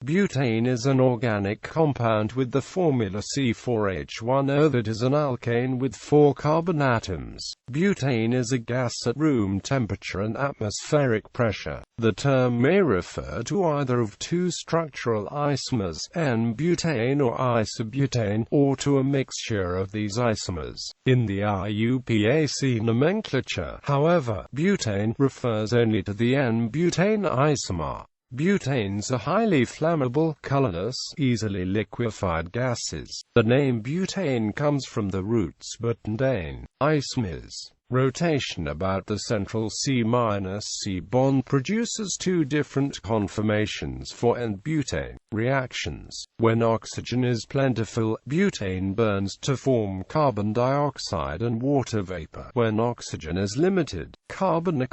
Butane is an organic compound with the formula C4H10 that is an alkane with 4 carbon atoms. Butane is a gas at room temperature and atmospheric pressure. The term may refer to either of two structural isomers, n-butane or isobutane, or to a mixture of these isomers. In the IUPAC nomenclature, however, butane refers only to the n-butane isomer. Butanes are highly flammable, colorless, easily liquefied gases. The name butane comes from the roots but-and-ane, isomers. Rotation about the central C-C bond produces two different conformations for n-butane reactions. When oxygen is plentiful, butane burns to form carbon dioxide and water vapor. When oxygen is limited, carbon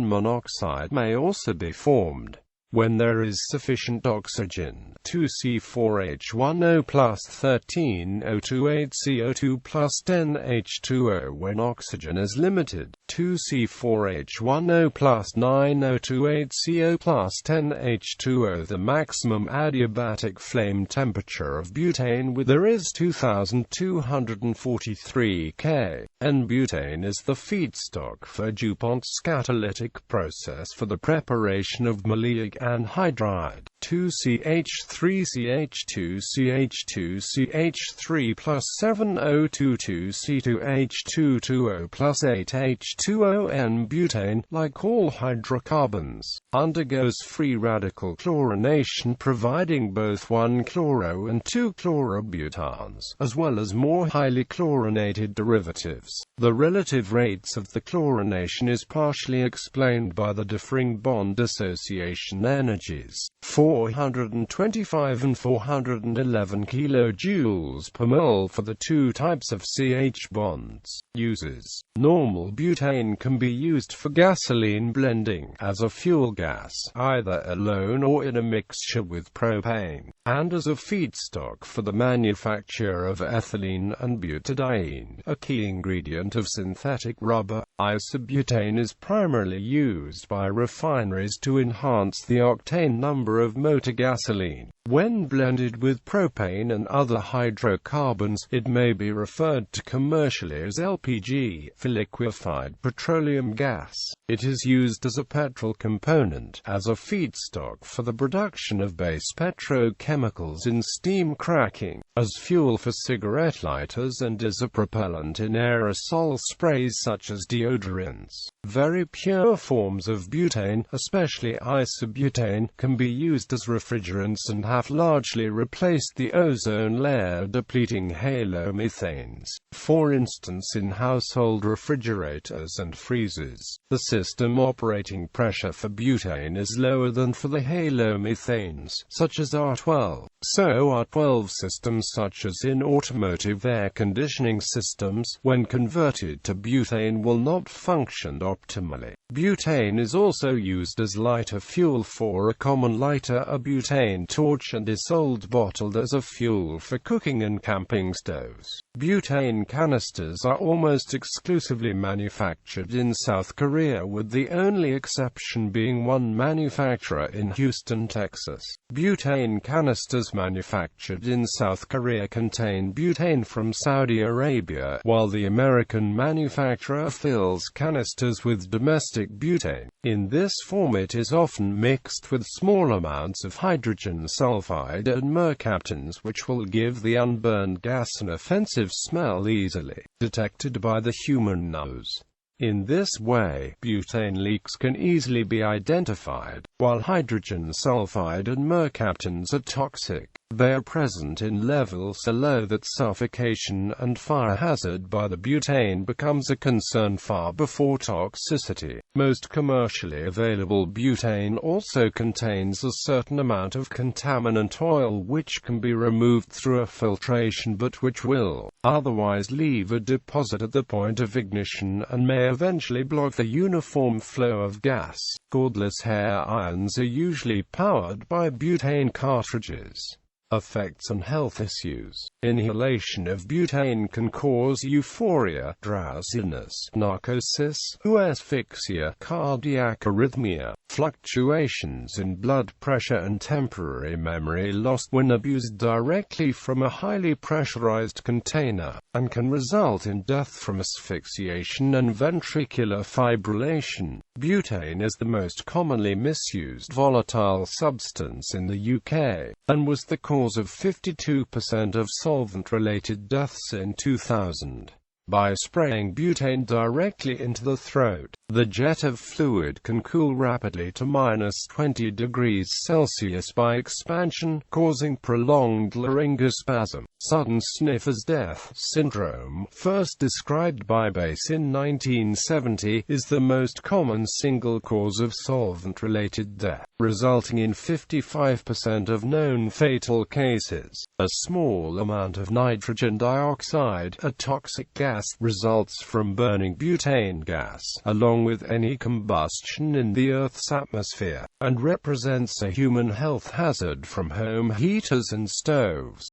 monoxide may also be formed. When there is sufficient oxygen, 2C4H10 plus 13O28CO2 plus 10H2O. When oxygen is limited, 2C4H10 plus 9O28CO plus 10H2O. The maximum adiabatic flame temperature of butane with there is 2243 K. N-butane is the feedstock for DuPont's catalytic process for the preparation of maleic anhydride. 2CH3CH2CH2CH3 plus 7O22C2H22O plus 8H2O. N-butane, like all hydrocarbons, undergoes free radical chlorination, providing both 1-chloro and 2-chlorobutanes, as well as more highly chlorinated derivatives. The relative rates of the chlorination is partially explained by the differing bond association energies, 425 and 411 kilojoules per mole for the two types of CH bonds. Uses. Normal butane can be used for gasoline blending, as a fuel gas, either alone or in a mixture with propane, and as a feedstock for the manufacture of ethylene and butadiene, a key ingredient of synthetic rubber. Isobutane is primarily used by refineries to enhance the octane number of motor gasoline. When blended with propane and other hydrocarbons, it may be referred to commercially as LPG, for liquefied petroleum gas. It is used as a petrol component, as a feedstock for the production of base petrochemicals in steam cracking, as fuel for cigarette lighters, and as a propellant in aerosol sprays such as deodorants. Very pure forms of butane, especially isobutane, can be used as refrigerants and have largely replaced the ozone layer depleting halomethanes, for instance in household refrigerators and freezers. The system operating pressure for butane is lower than for the halomethanes, such as R12. So R12 systems such as in automotive air conditioning systems, when converted to butane, will not function optimally. Butane is also used as lighter fuel for a common lighter, a butane torch, and is sold bottled as a fuel for cooking and camping stoves. Butane canisters are almost exclusively manufactured in South Korea, with the only exception being one manufacturer in Houston, Texas. Butane canisters manufactured in South Korea contain butane from Saudi Arabia, while the American manufacturer fills canisters with domestic butane. In this form it is often mixed with small amounts of hydrogen sulfide and mercaptans, which will give the unburned gas an offensive smell easily detected by the human nose. In this way, butane leaks can easily be identified. While hydrogen sulfide and mercaptans are toxic, they are present in levels so low that suffocation and fire hazard by the butane becomes a concern far before toxicity. Most commercially available butane also contains a certain amount of contaminant oil which can be removed through a filtration but which will otherwise leave a deposit at the point of ignition and may eventually block the uniform flow of gas. Cordless hair irons are usually powered by butane cartridges. Effects and health issues. Inhalation of butane can cause euphoria, drowsiness, narcosis, asphyxia, cardiac arrhythmia, fluctuations in blood pressure and temporary memory loss when abused directly from a highly pressurized container, and can result in death from asphyxiation and ventricular fibrillation. Butane is the most commonly misused volatile substance in the UK, and was the cause of 52% of solvent-related deaths in 2000. By spraying butane directly into the throat, the jet of fluid can cool rapidly to -20 degrees Celsius by expansion, causing prolonged laryngospasm. Sudden sniffer's death syndrome, first described by Bass in 1970, is the most common single cause of solvent-related death, resulting in 55% of known fatal cases. A small amount of nitrogen dioxide, a toxic gas, results from burning butane gas, along with any combustion in the Earth's atmosphere, and represents a human health hazard from home heaters and stoves.